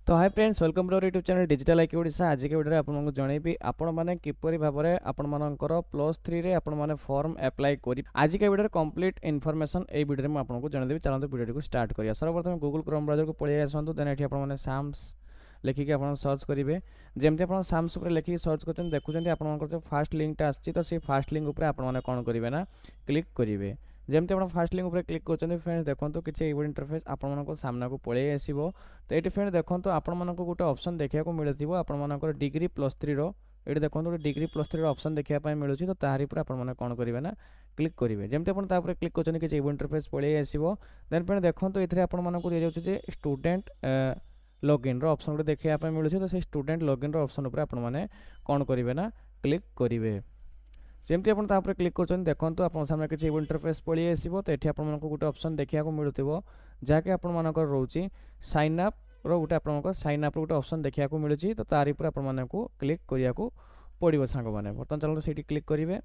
तो hi friends, welcome to our YouTube channel digital IQ Odisha. आज के वीडियो आपको जनइबी आपण मैंने किपरि भाव में आपणकर +3 रे आपण मैंने फॉर्म अप्लाई करी। आज के वीडियो कंप्लीट इनफॉरमेशन ए वीडियो में आपको जनइबी। चलते वीडियो को स्टार्ट करिया। सर्वप्रथम गूगल क्रोम ब्राउजर को पळि आसंतु। देन एठी आपण मैंने साम्स लिखिक आप सर्च करेंगे। जमती आप साम्स लिखिक सर्च कर देखुं आप जो फास्ट लिंकटा आसी तो सी फास्ट लिंक उपर आप कौन करेंगे ना क्लिक करेंगे। जमती आप फास्ट लिंक उपर क्लिक कर फ्रेंड्स देखो किसी इंटरफेस आपण सामना को पलि आसो। तो ये फ्रेंड देखो आपण गोटे ऑप्शन देखा मिलूँ आपर डिग्री +3 रो ये देखो गोटे डिग्री +3 ऑप्शन देखा मिलूँ। तो तारी पर आप कौन करेंगे ना क्लिक करेंगे। जमती आप क्लिक कर किसी इंटरफेस पलि आसो। देन फ्रेंड देखो ये आपको दी जाए स्टूडेंट लॉगिन रो ऑप्शन गोटे देखा मिलूँ। तो से स्टूडेंट लॉगिन रो ऑप्शन उपर आपने कौन करेंगे ना क्लिक करेंगे। जमती आप क्लिक कर देखो आप सामने किसी इंटरफेस पलि आसो। तो ये आपको गोटे ऑप्शन देखा मिलूँ जहाँकि आप रोचे साइन अप रो गोटे आप साइन अप गोटे ऑप्शन देखा मिलूँ। तो तारी पर आपको क्लिक करिया को पड़ो सांग मैंने। बर्तमान चलो से क्लिक करेंगे।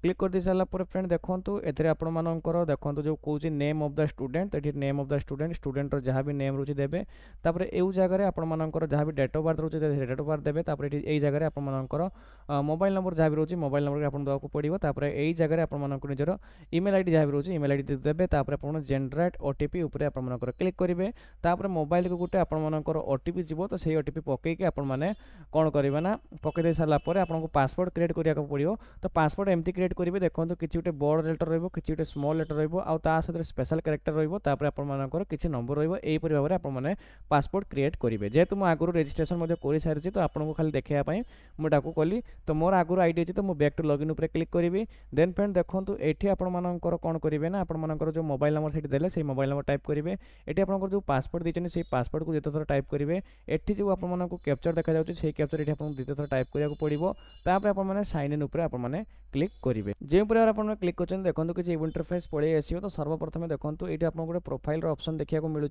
क्लिक कर दी सारा फ्रेंड देखो ये आपर देखो जो कौन नेम ऑफ द स्टूडेंट। तो ये name of the student student जहाँ भी नेम रोचे देवे। तापर यू जगह आपर जहाँ भी डेट ऑफ बर्थ रोचे डेट ऑफ बर्थ देवे। तापर ये जगह आपर मोबाइल नंबर जहाँ भी रोचे मोबाइल नंबर आप देवाक पड़ो। तापर यही जगह आप निजर ईमेल आईडी जहाँ भी रोचे ईमेल आईडी देवे। तापर आप जनरेट ओटीपी उपर आप क्लिक करेंगे। तापर मोबाइल को गोटे आपर ओटीपी जीव। तो सही ओटीपी पकईकि आपने कौन करेंगे ना पकई दे सारापर आपको पासवर्ड क्रिएट करने पड़ो। तो पासवर्ड एमती क्रिएट करेंगे देखो किसी गोटे बड़ लेटर रही किसी स्मॉल लेटर रही स्पेशल कैरेक्टर रही आपर किसी नंबर रहीपरी भाव में आपने पासवर्ड क्रिएट करेंगे। जेहेतु मुझे आगुरी रजिस्ट्रेशन कर सारी तो आपको खाली देखापी मुझे कली। तो मोर आगुरी आईडी अच्छी तो मुझे बैक टू लॉगिन उपर क्लिक करी। देन फ्रेंड देखो ये आपर कौन करेंगे ना आपर जो मोबाइल नंबर से देले से मोबाइल नंबर टाइप करेंगे। ये आप जो पासवर्ड देते से पासवर्ड को जिते थर टाइप करेंगे। ये जो आपको कैप्चर देखा जाए से कैप्चर ये आपको द्वितीय थर टाइप कराया पड़ो। तापर आप साइन इन उपर आपने क्लिक करेंगे। जो आप क्लिक कर देखो किसी इंटरफेस पलि आसो। तो सर्वप्रथम देखो ये आपको गोटे प्रोफाइल ऑप्शन देखा मिलूँ।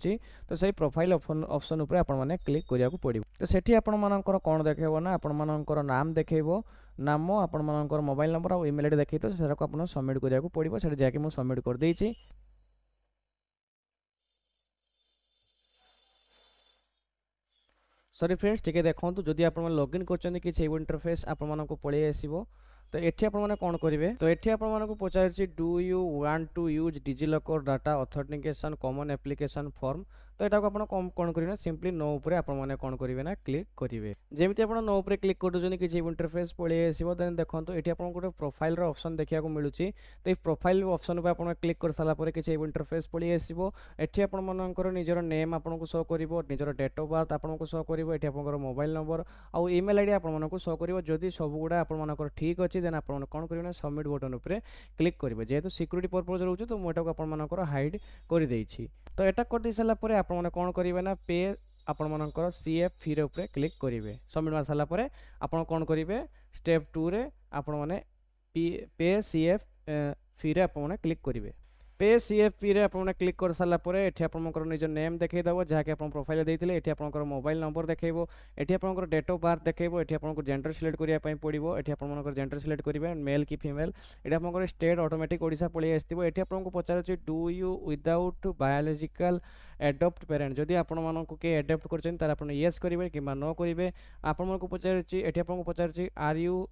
तो सही प्रोफाइल ऑप्शन उपर आपने क्लिक कराया पड़ो। तो सेठी आपर कौन देखो ना आपर नाम देखो नाम आपर मोबाइल नंबर और ईमेल आईडी देखिए। तो सेटा आपको सबमिट कराया पड़ो। से जाकि मुझे सबमिट कर देछि। सॉरी फ्रेंड्स टिके देखो जदि आप लॉगिन कर किसी इंटरफेस आपको पलि आसो। तो ये आपने कौन करेंगे। तो ये आपको पचार do you want to use DigiLocker data authentication common application form. तो यहाँ को आप कौन करेंगे सिंपली नो उपर आपने कौन करेंगे ना क्लिक करेंगे। जमी आप नो उपर क्लिक कर दूसरी किसी इंटरफेस पलि आसो। देन देखो ये आपको गोटे प्रोफाइल ऑप्शन देखा मिलूँ। तो ये प्रोफाइल ऑप्शन पर आप क्लिक कर सारापर किसी इंटरफेस पलि आसो। ये आपर निजर नेम आपको शो कर निजर डेट ऑफ बर्थ आपको शो कर ये आप मोबाइल नंबर आउ ईमेल आईडी आपको शो कर। जदि सबुगुड़ा आपर ठीक अच्छे देन आप कौन करेंगे सबमिट बटन उपर क्लिक करेंगे। जेहेतु सिक्यूरीटी पर्पज रोचे तो मुझे आपर हाइड कर देछि। तो यहाँ कर दे सारापर आपने कौन करेंगे ना पे आपर सीएफ फी उपर क्लिक करेंगे। सबमिट मार सारापर आप कौन करेंगे स्टेप 2 रे आपने पे सीएफ फी रे आपने क्लिक करेंगे। पे सीएफपी रे आपने क्लिक कर सारापर ये आपंकर निज नेम देखईदेव जहाँकि आप प्रोफाइल देते ये आपंकर मोबाइल नंबर देखो। ये आपंकर डेट ऑफ बर्थ देखो। ये आपको जेंडर सिलेक्ट करने पड़ो। ये आप जेंडर सिलेक्ट करेंगे मेल कि फीमेल। ये आपंकर स्टेट ऑटोमेटिक ओडिशा पलि आसो। ये आपको पचार do you without biological adopt parent जदि आपको किए एडप्ट कर येस करेंगे कि नो करेंगे। आपको पचार ये आपको पचार आर यू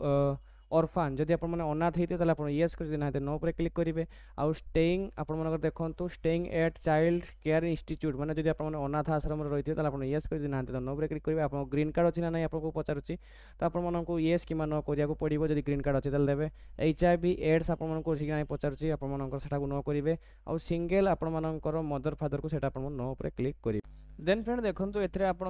ऑर्फान जदि आप अनाथ होते आप येस कर ना नो पर क्लिक करेंगे। आउ स्टेइंग आप देखो staying at child care institute माने जदि आप अनाथ आश्रम रही थे आप येस कर ना तो नो पर क्लिक करेंगे। आप ग्रीन कार्ड अच्छी ना ना आपको पचार तो आपको येस कि नो करा पड़ो। जब ग्रीन कार्ड अच्छे देवे HIV एड्स आपको पचार आपको नो करेंगे। आउ सिंगल आपर मदर फादर को नो पर क्लिक करेंगे। देन फ्रेंड देखो ये आपर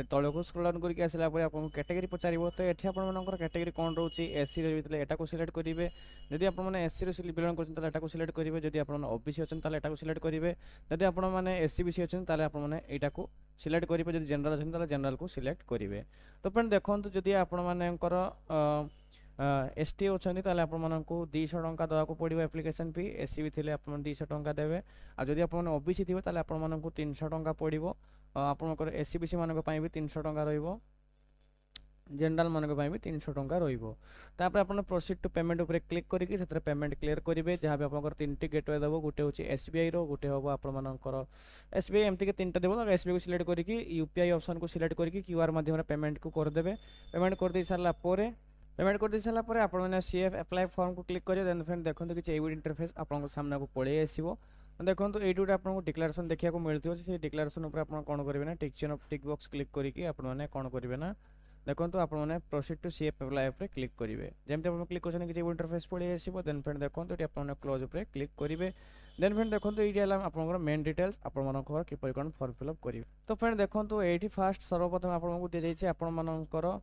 तौक स्क्रॉल डाउन करके आसला आपको कैटेगरी पचार। तो ये आपर कैटेगरी कौन रोचे एससी यहाँ को सिलेक्ट करेंगे। जदि आप एससी बिलंग कर सिलेक्ट करेंगे। जदि आप ओबीसी अच्छा यहाँ सिलेक्ट करेंगे। जदि आपने एससी बीसी अच्छा आपने यहाँ को सिलेक्ट करेंगे। जब जनरल अच्छा जनरल को सिलेक्ट करेंगे। तो फ्रेंड देखो जदि आपर एसटी अच्छा आपको 200 टंका देवाक पड़ो एप्लिकेशन फी। एससी भी थे आप 200 टंका देवे। आदि आप ओबीसी थे आपको 300 टंका पड़ो। आप एससी बीसी मानी भी 300 टंका रही। जनरल मानक भी 300 टंका रहिबो। तापर आपण प्रोसीड टू पेमेंट ऊपर क्लिक करिकि सेतरे पेमेंट क्लियर करिवे जहाँ भी आपनकर तीनटी गेटवे देबो गोटे होची एसबीआई रो गोटे होबो आपण मानकर एसबीआई एमती के तीनटा देबो तो एसबीआई को सिलेक्ट करिकि यूपीआई ऑप्शन को सिलेक्ट करिकि क्यूआर माध्यम रे पेमेंट को कर देबे। पेमेंट कर दे सारला पोरे पेमेंट कर दे सारला पोरे आपण माने सीएफ अप्लाई फॉर्म को क्लिक करियो देन फ्रेंड देखंतु कि एबी इंटरफेस आपण सामने को पळे आसीबो। देखो ये आपको डिक्लेरेशन देखा मिलती है डिक्लेरेशन उपर आप कौन करेंगे ना टिक बॉक्स क्लिक करके आपने कौन करेंगे ना देखो आपने प्रोसीड टू सीएफ अप्लाई पर क्लिक करेंगे जमी आप क्लिक कर इंटरफेस पड़े आसो देन फ्रेंड देखो ये आपने क्लोज पर क्लिक करेंगे देन फ्रेंड देखो ये आप मेन डिटेल्स आपर किपर कौन फॉर्म फिलअप करेंगे। तो फ्रेंड देखो ये फास्ट सर्वप्रथम आपको दी जाइए आपर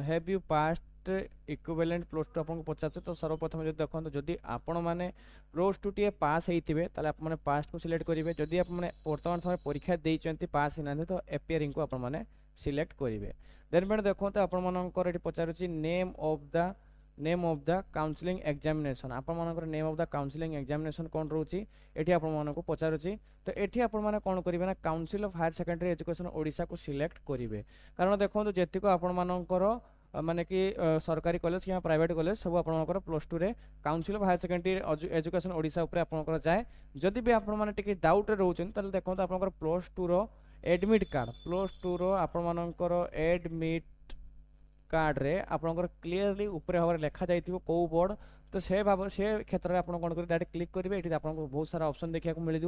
have you passed equivalent plus two आपको पचार। तो सर्वप्रथम जो देखो जदि आपण मैंने प्लस टू टी पास होते आपने पास्ट को सिलेक्ट करेंगे जदि आप बर्तमान समय परीक्षा देते पास होना तो एपियरिंग को आपने सिलेक्ट करेंगे। देन फ्रेंड देखो आपर ये पचारुची name of the counselling examination आपर name of the counselling examination कौन रोचे ये आपको पचारुची। तो ये आपने कौन करेंगे ना council of higher secondary education Odisha को सिलेक्ट करेंगे कारण देखो जेतिक आपर माने कि सरकारी कॉलेज कि प्राइवेट कॉलेज सब आपर प्लस टू रे council of higher secondary education Odisha उपर आपर जाए जदि भी आप डाउट रोचन देखो आप प्लस टू रो एडमिट कार्ड प्लस टू रो आपर एडमिट कार्ड रे आपनकर क्लियरली ऊपर भाव लिखा जाइथिबो को बोर्ड तो से भाव से क्षेत्र में आप कौन कर डायरेक्ट क्लिक करेंगे ये आपको बहुत सारा ऑप्शन देखा मिल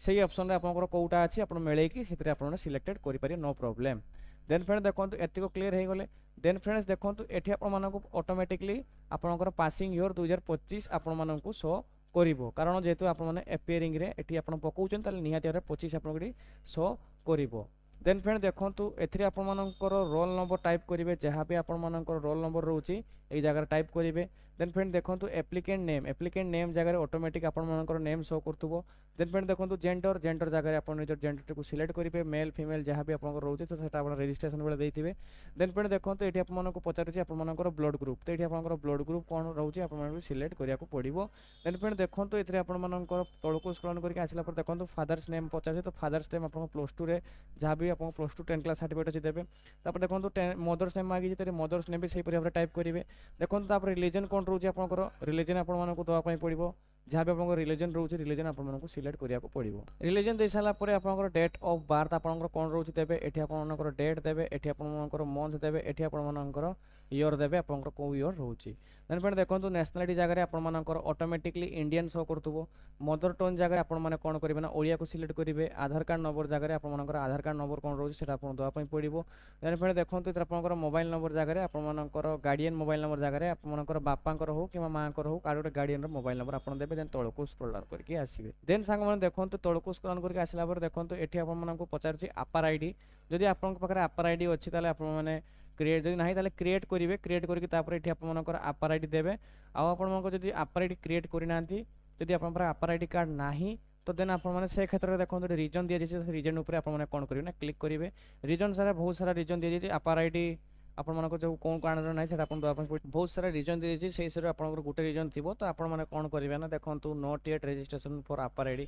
से ऑप्शन में आपंकर कौटा अच्छी आप मिलेगी से आप सिलेक्टेड करेंगे नो प्रॉब्लम। देन फ्रेंड्स देखो एतिक क्लियर हो गले देन फ्रेंड्स देखो ये आपको ऑटोमेटिकली आपंकर पासिंग ईयर 2025 आपण शो करिवो कारण जेहेतु आपने एपियरिंग रे एठी आपण पकाउछन ताले निहाती 25 आपन शो करिवो। देन फ्रेंड देखो एथिरे आपनकर रोल नंबर टाइप करेंगे जहाँ भी आपनकर रोल नंबर रोचे ये जगह टाइप करेंगे। देन फ्रेंड देखो एप्लिकेंट नेम जगह ऑटोमेटिक आपनकर नेम शो करथुबो। देन फ्रेंड देखो जेंडर जगह आप निजर जेंडर को सिलेक्ट करेंगे मेल फीमेल जहाँ भी आपनकर रोचे तो सेटा आपण रजिस्ट्रेशन बेले देथिबे। देन फ्रेंड देखो ये आपको पचारुची आपनकर ब्लड ग्रुप तो ये आपनकर ब्लड ग्रुप कौन रोचे आपन सिलेक्ट करिया को पड़िबो। देन फ्रेंड देखो ये आपनकर तळको स्क्रॉल करके आसला पर देखो फादर्स नेम पचारे तो फादर्स नेम आपन प्लस टू रे जहाँ भी आप प्लस टू 10 क्लास सर्टिफिकेट अच्छी देते देखो मदर्स नेम मांगी तो मदर्स नेम भी सही भाव टाइप करेंगे। देखो रिलीजन कौन रोचे आप रिलीजन आपको दवाई पड़ो जहाँ भी आप रिलीजन रोचे रिलीजन आपको सिलेक्ट करिया को पड़ो। रिलीजन दे सारा पर आप डेट ऑफ बर्थ आपंकर कौन रोचे देवे ये आपंकर डेट देवे ये आपंकर मंथ देवे ये आपंकर ईयर देवे आपंकर कौ ईयर रोचे। देन फ्रेंड देखो नेशनालिटी जगह आपंकर ऑटोमेटिकली इंडियन शो करथुबो। मदर टंग जगह आप कौन करेंगे ना ओडिया को सिलेक्ट करेंगे। आधार कार्ड नंबर जगह आपंकर आधार कार्ड नंबर कौन रोचे से दवाई पड़ो। देन फ्रेंड देखो ये आपंकर मोबाइल नंबर जगह आपंकर गार्डियन मोबाइल नंबर जगह आपंकर बापांकर हो कि माँ हो कार गोटे गार्डियन मोबाइल नंबर आप देते देन तौक स्क्रॉल डाउन करके आसवे। देन सांग मैंने देखो तौक स्क्रॉल डाउन करके आसला देखो ये आपको पचार आपार आईडी जदि आप आपार आईडी अच्छी आपने क्रिएट जब ना क्रिएट करेंगे क्रिएट करके आपंकर आपार आईडी देवे आपको जब आपार आईडी क्रिएट करना जब आप आपार आईडी कार्ड ना तो देन आपने से क्षेत्र में देखो रिजन दी जाए रिजन उपर आप कौन करेंगे ना क्लिक करेंगे। रिजन सारा बहुत सारा रिजन दी जाए आपार आईडी आपको जो कौन कारण ना बहुत सारा रिजन दी जाए से हिसाब से गोटे रिजन थी तो आपने कौन करेंगे ना देखो नॉट येट रजिस्ट्रेशन फॉर आपार आईडी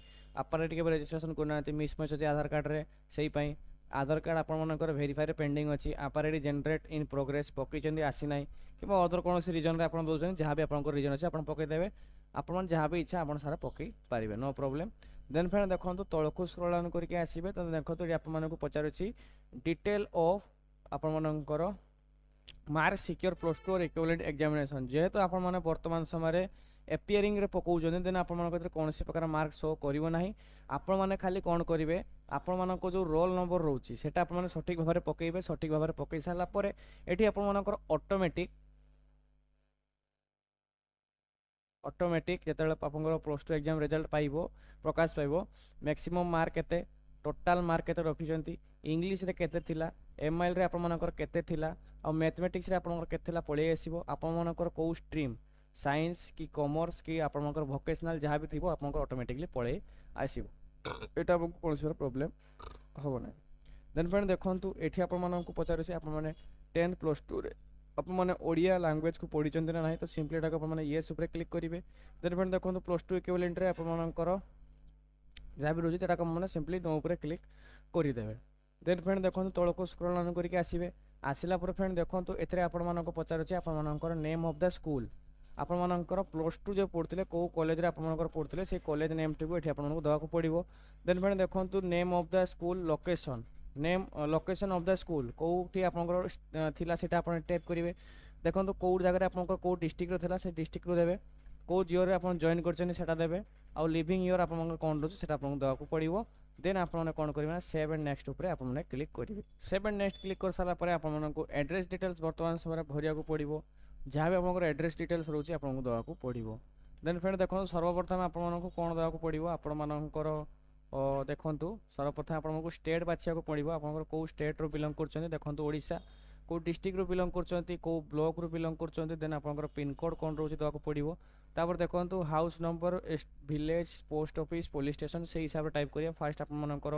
के रजिस्ट्रेशन करना मिस मैच अच्छे आधार कार्ड रे से आधार कार्ड आपंकर भेरीफाई पेंडिंग अच्छी आपार आईडी जनरेट इन प्रोग्रेस पकई आसी ना कि अदर कौन रिजन में आप दौरान जहाँ भी आप रिजन अच्छे आप पकईदेवे आप जहाँ भी इच्छा आप सारा पकई पारे नो प्रॉब्लम। देन फ्रेंड देखो तौक स्क्रॉल डाउन करके आसवे तो देखो ये आपको पचारुची डिटेल ऑफ आपंकर मार्क सिक्योर प्लस टू और इक्विवेलेंट एग्जामिनेशन जेहेतु आप वर्तमान समय एपियरिंग रे पकाउछन देन आपन कौन प्रकार मार्क शो करिवो नाही आपण माने खाली कौन करेंगे आपण मानको जो रोल नंबर रोची सेटा आपण माने सठिक भाव में पकेइबे सठिक भाव में पकई सारा पर एठी आपण मानकर ऑटोमेटिक जेतेबेले आपंकर प्लस टू एग्जाम रिजल्ट पाइबो प्रकाश पाइबो मैक्सिमम मार्क केते टोटाल मार्क केते रखिसंती इंग्लिश रे केते थिला एमआईएल रे आपण मानकर केते थिला और मैथमेटिक्स रे आपण केते थिला पळे आसीबो आपण मानकर को स्ट्रीम साइंस कि कॉमर्स कि आपंकर वोकेशनल जहाँ भी थी आपंकर ऑटोमेटिकली पळे आसीबो एटा आपको कौन प्रॉब्लम हम ना। देन फ्रेंड देखो ये आपको पचार आप 10 प्लस टू रे आपने ओडिया लैंग्वेज को पढ़ी ना ना तो सिंपली आपने येस उपर क्लिक करेंगे। देन फ्रेंड देखो प्लस टू इक्विवेलेंट रे आपंकर जहाँ भी रोचे मैंने सिंपली नो उपर क्लिक करदे। देन फ्रेंड देखो तौक स्क्रॉल डाउन करके आसवे आसिला पर फ्रेंड देखो एथे आपण पचारुचे आपणकर नेम ऑफ द स्कूल आपणकर प्लस टू जो पढ़ते कौ कॉलेज आपणकर पढ़ते से कॉलेज नेम टी ये आपको देवाक पड़ो। देन फ्रेंड देखो name of the school location name location of the school कौटी आपंकर से टाइप करेंगे। देखो कौ जगह आपंकर कौ डिस्ट्रिक्ट था से डिस्ट्रिक्ट देवे कौ जियर आप जॉइन कर देवे आउ लिविंग ईयर आप कौन रोचे से आपको देवाक पड़ो। देन आपने कौन करेंगे सेव एंड नेक्स्ट उपर आपने क्लिक करेंगे। सेव एंड नेक्स्ट क्लिक कर सारापर आपको एड्रेस डिटेल्स बर्तमान समय भरिया पड़ो जहाँ भी आपंकर एड्रेस डिटेल्स रोचे आपको देवाक पड़ो। देन फ्रेंड देखो सर्वप्रथम आपको कौन देवाक पड़ो आपर देखो सर्वप्रथम आपको स्टेट बाछा पड़ो आप कौ स्टेट रू बिलंग कर देखो ओडिशा कौ डिस्ट्रिक्ट रू बिलंग कर कौ ब्लॉक रू बिलंग कर देन आपंकर पिन कोड कौन रोचे देवाक पड़ो। तापर देखो house number village post office police station से हिसाब से टाइप करिए। फास्ट आपंकर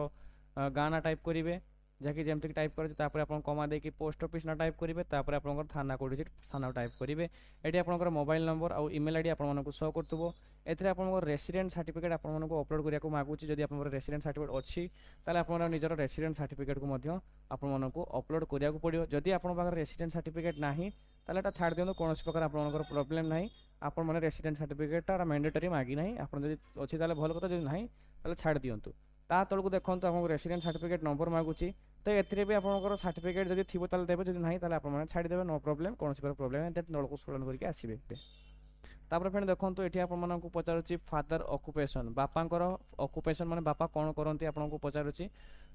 गाँ टाइप करेंगे जहाँकि जमती टाइप कर कमा देकी पोस्ट ऑफिस ना टाइप करेंगे तापर आप थाना कौटी थाना टाइप करेंगे। ये आपंकर मोबाइल नंबर आउ ईमेल आईडी आपको शो करथबो। एथरे आपंकर रेसिडेंट सर्टिफिकेट आपको अपलोड करिया मागुची जदि आपंकर रेसिडेंट सर्टिफिकेट अच्छी ताले आपन निजर रेसिडेंट सर्टिफिकेट को मध्य आपको अपलोड करिया पड़ो। जदि आपन पाखरे रेसिडेंट सर्टिफिकेट नाही ताले एटा छाड़ दियंतु कोनोसी प्रकार आपनकर प्रॉब्लम नाही आपण माने रेसिडेंट सर्टिफिकेट मैंडेटरी मागी नाही आपण जदि अच्छी ताले भल कथा जदि नाही ताले छाड़ दियंतु। ता तळकु देखंतु आपको रेसिडेंट सर्टिफिकेट नंबर मागुची तो एथिरे भी आपनकर सर्टिफिकेट जदि थिबो ताले देबे जदि नाही ताले आपण माने छाड़ी देबे नो प्रॉब्लम कोनोसी प्रकार प्रॉब्लम नाही तळकु स्टूडेंट करके आसीबे। तापर फ्रेंड देखो ये आपको पचारुची फादर ऑक्युपेशन बापांकर ऑक्युपेशन माने बापा कौन करती आपको पचारुची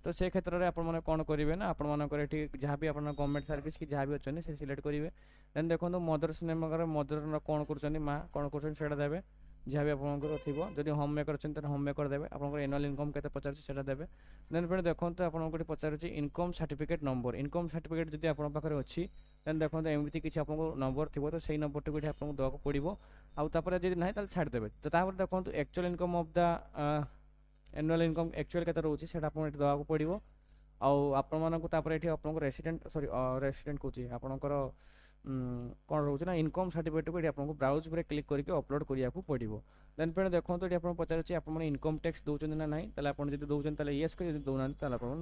तो से क्षेत्र में आपने कौन करेंगे ना आपर जहाँ भी आप गवर्नमेंट सर्विस कि जहाँ भी अच्छे से सिलेक्ट करेंगे। देन देखो मदर्स नेम मदर कौन कर माँ कौन कर देवे जहाँ भी आपंकर थी जब होम मेकर अच्छे होम मेकर देवे आप एनुअल इनकम के पचार से देवे। देन फ्रेंड देखो आपको पचारुची income certificate number income certificate जब आप पाखे अच्छी देन देखो एमती किसी आपको नंबर थी तो सही नंबर टी आपको देवाक पड़ो आउे जब ना छाड़देवे। तो देखो actual income of the annual income actual के रोचे से देवाक पड़ो आपको रेसिडेंट सॉरी रेसिडेंट कौच आपंकर कौन रोचे ना इनकम सर्टिफिकेट को आपको ब्राउज पर क्लिक करके अपलोड करिया पड़ो। देन फ्रेंड देखो ये आपको पचारुची आप इनकम टैक्स दौरान ना ना जब दौरान येस कर दौना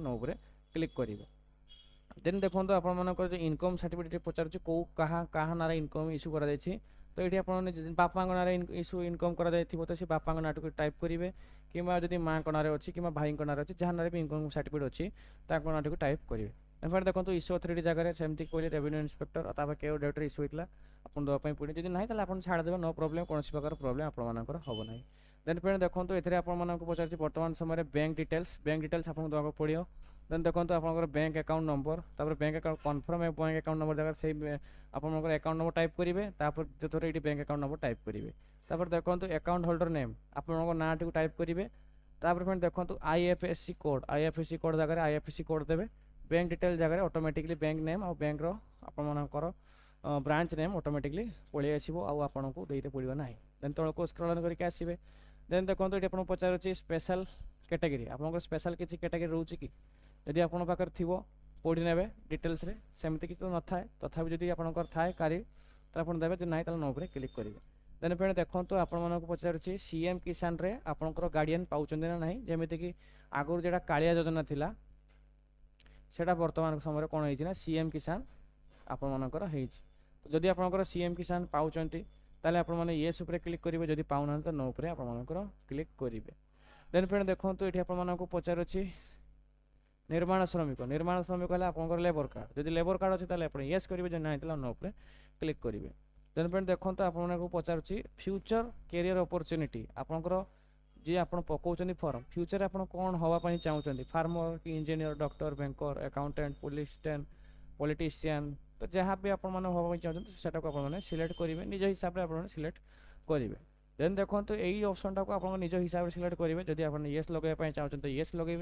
नो पर क्लिक करेंगे। देन देखो आपंकर जो इनकम सर्टिफिकेट पचारुची कौ क्या ना इनकम इश्यू कर तो ये आप बापा ना इश्यू इनकम कर तो सी बापा ना टाइप करेंगे कि जब माँ ना अच्छी कि भाई ना अच्छी जहाँ ना भी इनकम सर्टिफिकेट अच्छी ना टाइप करेंगे। फिर देखो इश्यू अथॉरिटी जगह सेमती कहले रेवेन्यू इंस्पेक्टर और के डेट इश्यू होता आपन देवाई पड़े जब ना आप छाड़ देवे नो प्रॉब्लम कौन प्रकार प्रॉब्लम आपर हम ना। देन फ्रेंड देखो ये आपको पचार बर्तमान समय बैंक डिटेल्स आपको देवाक पड़ो। देन देखो आप बैंक अकाउंट नंबर तापर bank account confirm bank account number जगह से आपंकर अकाउंट नंबर टाइप करेंगे द्वितीय ये बैंक अकाउंट नंबर टाइप करेंगे। तापर देखो अकाउंट होल्डर नेम आप ना टी टाइप करेंगे। तापर फ्रेंड देखो आईएफएससी कोड जगह आईएफएससी कोड देवे बैंक डिटेल जगह ऑटोमेटिकली बैंक नेम और बैंक आपंकर ब्रांच नेम ऑटोमेटिकली पलि आसो आपन को देते पड़ो ना। देन तौक स्क्रॉल करके आसबे। देन देखो ये आपको पचारुची स्पेशल कैटेगरी आपंकर स्पेशल किसी कैटेगरी रोचे कि जदि आपन पाखर थी पढ़ी ने डिटेल्स रे सेमती किसी तो न था तथा जब आपंकर थाए कार्य तो आप देवे ना नो पर क्लिक करेंगे। देन फ्रेंड देखो आपको पचारुची सीएम किसान रे आपंकर गार्डियन पाँच ना ना जमीती कि आगुरी जो कालिया योजना थिला सेटा वर्तमान समय कौन है सीएम किसान आपर तो जदि आपंकर सीएम किसान पाँच ताले आप येस उपर क्लिक करेंगे जदि पाऊना तो नो उपर आपर क्लिक करेंगे। देन फ्रेंड देखो ये आपको पचारुची निर्माण श्रमिक है आपंकर लेबर कार्ड जब लेबर कार्ड अच्छे आप येस करेंगे जो ना नो उपर क्लिक करेंगे। देन फ्रेंड देखो आपको पचारुची फ्यूचर कैरियर अपॉर्चुनिटी आपंकर जी आप पकाउं फॉर्म फ्यूचर आप कौन हाँपाई चाहते फार्मर कि engineer doctor banker accountant politician तो जहाँ भी आप हाँपाई चाहते सेटा को आप सिलेक्ट करेंगे निज हिसाब से आप सिलेक्ट करेंगे। देन देखो यही ऑप्शन टाक आप निज हिसाब से सिलेक्ट करेंगे जब आप येस लगे चाहते तो येस लगे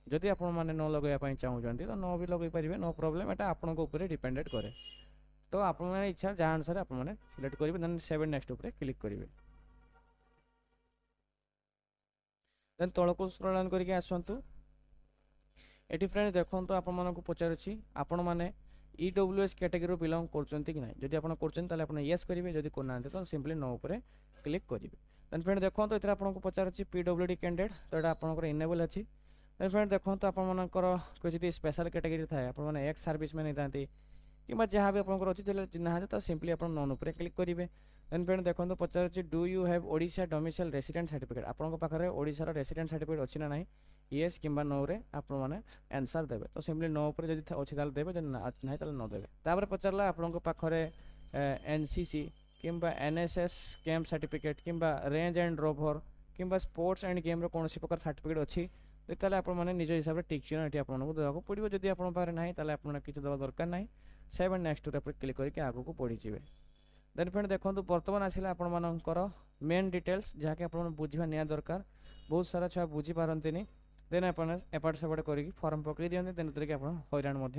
जदि आप न लगे चाहते तो न भी लगे पारे नो प्रॉब्लम एटा आपन ऊपर डिपेंडेड करे तो आप इच्छा जहाँ अनुसार आप सिलेक्ट करेंगे। देन सेव नेक्स्ट उपर क्लिक करेंगे। देन तौक स्क्रॉल करके आसतु ये फ्रेंड देखो आपको पचारुची आपण मैंने ईडब्ल्यूएस कैटेगरी बिलंग करते कि ना जब आप कर येस करेंगे जब करना तो सिंपली नो उपर क्लिक करेंगे। देन फ्रेंड देखो ये आपको पचारुची पीडब्ल्यूडी कैंडिडेट तो यहाँ आपंकर इनेबल अच्छी। देन फ्रेंड देखो आपंकर किसी स्पेशल कैटेगरी थाए आप एक्स सर्विस मैन होता कि जहाँ भी आपंकर अच्छी ना तो सिंपली आप नन उपर क्लिक करेंगे। देन फ्रेंड देखो पचार do you have Odisha domicile resident certificate आपंक पाखे ओडिशार रेसिडेंट सर्टिफिकेट अच्छी ना ना येस कि नो रे आपने आंसर देवे तो सिंपली नो पर जब अच्छी देवे ना न देवे। तापर पचारा आपंक पाखे एनसीसी कि एनएसएस कैंप सर्टिफिकेट कि रेंज एंड रोभर कि स्पोर्ट्स एंड गेम कौन प्रकार सर्टिफिकेट अच्छी तो आपने निज हिसाब से टिक चिन्ह ये आपको देवाक पड़ो जब आप ना आप किसी देवा दरकार ना सेव एंड नेक्स्ट क्लिक करके आगू बढ़ीजे। देन फ्रेंड देखो बर्तमान आसला आपर मेन डिटेल्स जहाँकि आप बुझा नि दरकार बहुत सारा छुआ बुझी पारती देन एपट सेपट कर फर्म पकड़ दिखते देन तरीके आप हैरान हो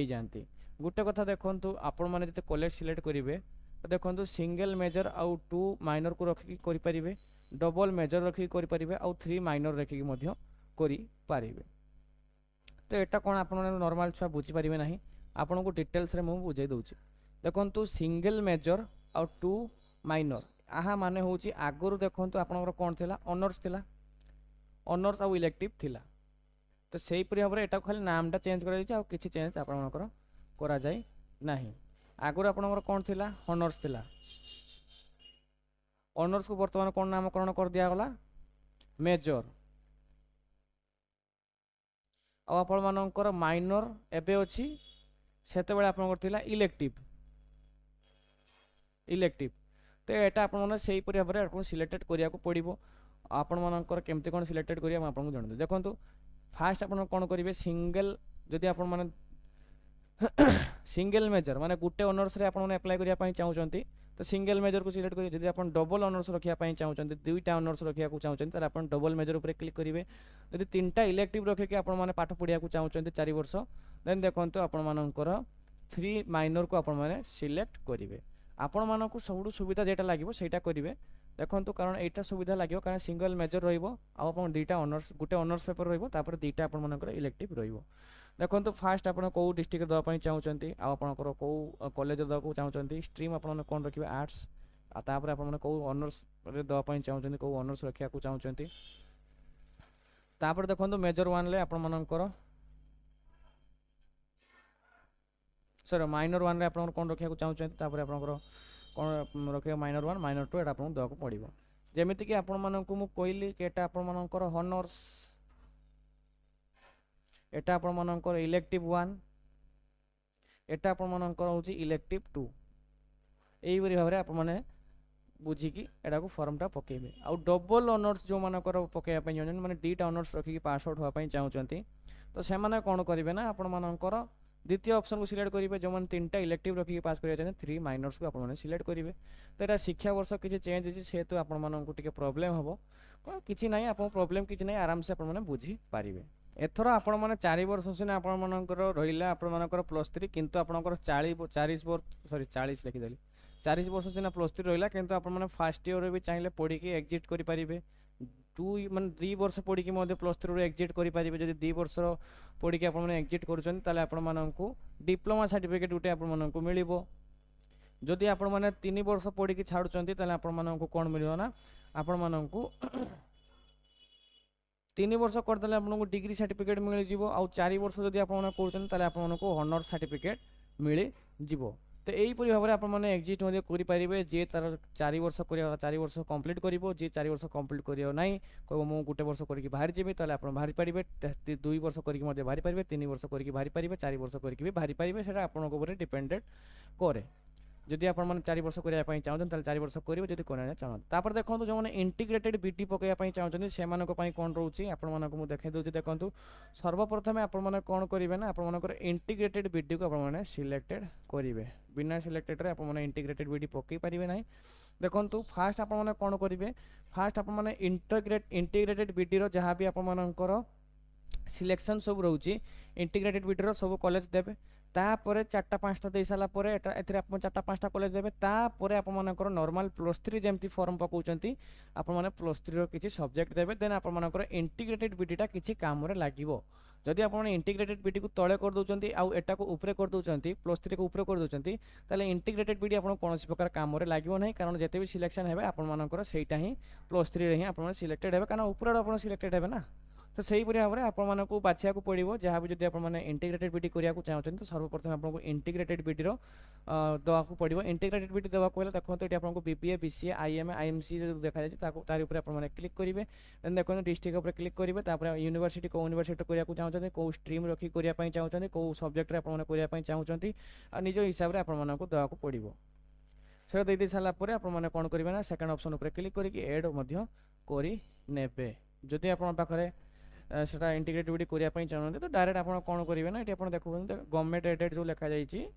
जाती। गोटे कथा देखो आपण मैंने जो कॉलेज सिलेक्ट करेंगे तो देखो सिंगल मेजर आउ 2 माइनर को रखिकी करेंगे डबल मेजर रखिकी करेंगे आउ 3 माइनर रखिकी करें। तो यहाँ कौन आप नॉर्मल छुआ बुझीपारे ना आपन को डिटेल्स रे मुझे बुझे दूसरी देखो सिंगल मेजर आउ 2 माइनर आहा माने हूँ आगुरी देखो आपंकर कौन थी ऑनर्स थिला ऑनर्स आउ इलेक्टिव थिला तो सही परी भाव में यहाँ खाली नामटा चेंज कर किसी चेंज आपंकर करा जाए नहीं। आगुरी आपंकर कौन थी ऑनर्स थिला ऑनर्स को बर्तमान कौन नामकरण कर दिगला मेजर आपर माइनर एबे अच्छी से आपंकर इलेक्टिव इलेक्टिव तो यहाँ आपने से भाव में आपको सिलेक्टेड करा पड़ो आपण मनकर केमती कौन सिलेक्टेड करिया आपको जन देखो फास्ट आप कौन करेंगे सिंगल जदि आप सिंगल मेजर माने गोटे ऑनर्स रे आपने अप्लाई करने चाहते तो सिंगल मेजर को सिलेक्ट करेंगे। जब आप डबल ऑनर्स रखापी चाहते दुईटा ऑनर्स रखा चाहते आप डबल मेजर उपर क्लिक करेंगे। जब 3टा इलेक्टिव रखिकी आपने पाठ पढ़ा चाहते 4 वर्ष देन देखो आपर 3 माइनर को आपने सिलेक्ट करेंगे। आपण मानक सब सुविधा जेटा लगे सेटा करेंगे देखो कारण यहाँ सुविधा लगे कारण सिंगल मेजर रहा दुईटा ऑनर्स गोटे ऑनर्स पेपर रहा दुईटा आप इलेक्टिव देखो फास्ट आप कौ डिस्ट्रिक्ट देवाई चाहते आपंकर कौ कॉलेज देवाक चाहते स्ट्रीम आप कौन रखिए आर्ट्स तापर आप कौ ऑनर्स देवाई चाहते कौ ऑनर्स रखा चाहते तापर देखो मेजर 1 ले आपंकर सर माइनर 1 रे आप कौन रखा चाहते आपंकर कौन रखिए माइनर 1 माइनर 2 यहाँ आपको देवाक पड़ो जमीती कि आपण मानक मु कहली कि एटा आपण मानकर हॉनर्स एटा आपण मानकर इलेक्टिव 1 एटा आपण मानकर होची इलेक्टिव 2 एई बरी भाबरे आपण माने बुझिकी एटा को फॉर्मटा पकेबे आउ डबल ऑनर्स जो मानकर पकेया पई जन माने डीटा ऑनर्स रखिकी पास आउट होआ पई चाहउचंती तो से माने कोन करिवे ना आपण मानकर द्वितीय ऑप्शन को सिलेक्ट करेंगे जो मैंने 3टा इलेक्टिव रखिकी पास करेंगे 3 माइनर्स को आपने सिलेक्ट करेंगे। तो यहाँ शिक्षा वर्ष किसी चेंज होती से तो आपको प्रॉब्लम हम कौन कि ना आप प्रॉब्लम कि ना आराम से आपने बुझी पारे। एथर आपण मैंने 4 वर्ष सीना आपर रहा आपर +3 किंतु आपंकर 40 लिखिदेली 40 वर्ष सीना +3 रहा किंतु आपने फास्ट ईयर भी चाहिए पढ़ी एग्जिट करेंगे 2 मान 2 वर्ष पढ़ी +3 एग्जिट करेंगे जब 2 वर्ष पढ़ी आप एग्जिट कर डिप्लोमा सर्टिफिकेट गोटे आपको मिल जदि आप 3 वर्ष पढ़ी छाड़ुंट आपको कौन मिल ना आपण को 3 वर्ष करदे आपको डिग्री सर्टिफिकेट मिल जाव आउ 4 वर्ष जब आपको हॉनर सर्टिफिकेट मिल जाव। तो यहीपरी भाव में आपने एग्जिट करेंगे जी तार 4 वर्ष कर 4 वर्ष कंप्लीट कर जी 4 वर्ष कंप्लीट कर ना कह मुझे गोटे वर्ष करके बाहर जी तो आप बाहर पारे 2 वर्ष करके बाहर पारे 3 वर्ष करके बाहर पारे 4 वर्ष करके भी बाहर पारे से आपंकर डिपेंडेंट करे जदि आप 4 वर्ष करने चाहते 4 वर्ष करेंगे जब करना चाहते देखो जो मैंने इंटीग्रेटेड बीटी पकड़ाई चाहते से कौन रोचे आपको देखे दूसरी देखो सर्वप्रथम आपने कौन करेंगे ना आपर इंटीग्रेटेड बीडी को आपने सिलेक्टेड करेंगे बिना सिलेक्टेड आपने इंटीग्रेटेड बीडी पकई पारे ना। देखो फास्ट आपने कौन करेंगे फास्ट आपने इंटीग्रेटेड बीडी जहाँ भी आपर सिलेक्शन सब रोचे इंटीग्रेटेड बीडी सब कॉलेज देवे तापर 4टा 5टा दे सारा पर एथरे आप 4टा 5टा कॉलेज देवे तापर आपनकर नॉर्मल +3 जेमती फॉर्म पकाउचंती आपण माने +3 रो किछि सब्जेक्ट देवे देन आपनकर इंटीग्रेटेड बीडीटा किछि काम रे लागिवो जदि आप इंटीग्रेटेड बीडी को तले कर दउचंती आउ एटा को ऊपर कर दउचंती +3 को ऊपर कर दउचंती ताले इंटीग्रेटेड बीडी आपण कोनोसी प्रकार काम रे लागिवो नै कारण जते भी सिलेक्शन हेबे आपण मानकर सेटा ही +3 रे ही आपण सिलेक्टेड हेबे कारण ऊपर आपण सिलेक्टेड हेबे ना तो सही भाव में आपको बाछा पड़ो जहाँ भी जब आप इंटीग्रेटेड बीडी करा चाहते तो सर्वप्रथम आपको इंटीग्रेटेड बीडी देवा पड़ो इंटीग्रेटेड बीडी देवा देखो ये आपको बीपीए बीसीए आईएमए आईएमसी देखा जाए तार ऊपर क्लिक करेंगे देन देखो डिस्ट्रिक्ट उपर क्लिक करेंगे यूनिवर्सिटी कौ यूनिवर्सिटी करा चाहते कौ स्ट्रीम रखी करने चाहते कौ सब्जेक्ट करने चाहते निज हिसाब से आपको देवा पड़ो से दे सारापर आप कौन करेंगे ना सेकेंड ऑप्शन उपर क्लिक करके एड करे जदि आप सेटा इंटीग्रेटेड बीडी करने चाहते तो डायरेक्ट आप कौन करेंगे ना ये देखो गवर्नमेंट एडेड जो लिखा जाइए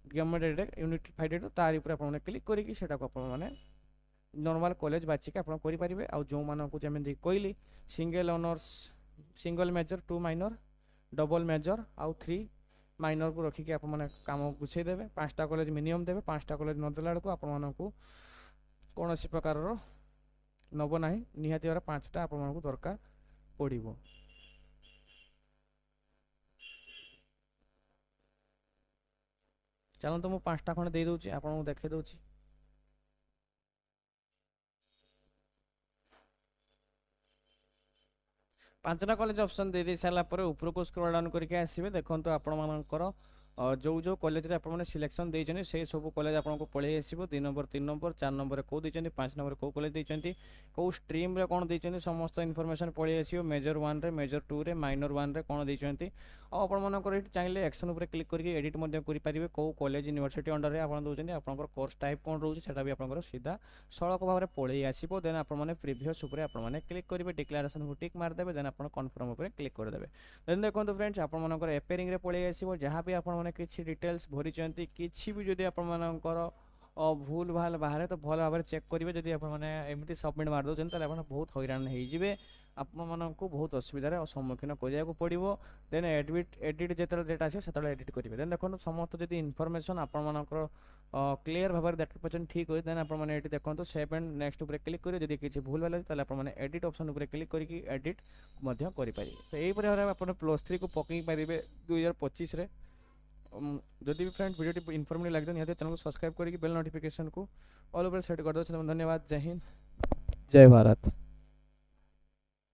गवर्नमेंट एडेड यूनिफाइड एडेड तार ऊपर आप क्लिक करके मैंने नॉर्मल कॉलेज बाछिक आप करेंगे आ जो मानक जमी कहली single honours single major 2 minor double major आउ 3 माइनर को रखिक आप काम गुछेदेवे 5टा कॉलेज मिनिमम देवे 5टा कॉलेज नदेला बेलू आपको कौन सी प्रकार नब ना निहाती भाव 5टा आपको दरकार पड़ो चलो तो मुझे 5टा खंड दे दूची आपको देखे दूची 5टा कॉलेज ऑप्शन दे सारा उपरको स्क्रॉल डाउन करके आसवे देखो आपणकर जो जो कॉलेज आप सिलेक्शन देते से सब कॉलेज आपको पलि आसो 2 नंबर 3 नंबर 4 नंबर कौ देते 5 नंबर कौ कॉलेज देते कौ स्ट्रीम रे कौन देते समस्त इनफॉरमेशन पलि आसो मेजर 1 रे मेजर 2 रे माइनर 1 रे कौन देते आपंकर चाहिए एक्शन उपर क्लिक करके एडिट करेंगे कौ कॉलेज यूनिवर्सिटी अंडर में आप दूसरी आपंकर कोर्स टाइप कौन रोचे से भी आप सीधा सड़क भाव में पलि आसो देन आप प्रीवियस उपर आप क्लिक करेंगे डिक्लेरेशन को टिक मारदेवे देन आप कन्फर्म उपर क्लिक करदेवे देन देखो फ्रेंड्स आपंकर एपेयरिंग रे पलि आसो जहाँ भी आप किसी डिटेल्स भरी किसी भी जदि आपंकर भूल भाल बाहर तो भल भाव चेक करेंगे जब आपमती सबमिट मारदे तो बहुत हैरान हो आपको बहुत असुविधार सम्मुखीन करा पड़ो देन एडिट जो डेट आसे एडिट करेंगे देन देखो समस्त जब इनफॉरमेशन आपर क्लीयर भाव में देखते पाचन ठीक हो देन आपने देखो सेव एंड नेक्स्ट उपर क्लिक करेंगे जब किसी भूल भाल आपने एडिट ऑप्शन उपर क्लिक करके एडिट करेंगे तो यही भाव में आप +3 को पकई पारे 2025 रे जदि भी फ्रेंड वीडियो इनफॉर्मेटिव लगे निहाती चैनल को सब्सक्राइब करके बेल नोटिफिकेशन को ऑल ओवर सेट कर दो। धन्यवाद। जय हिंद जय भारत।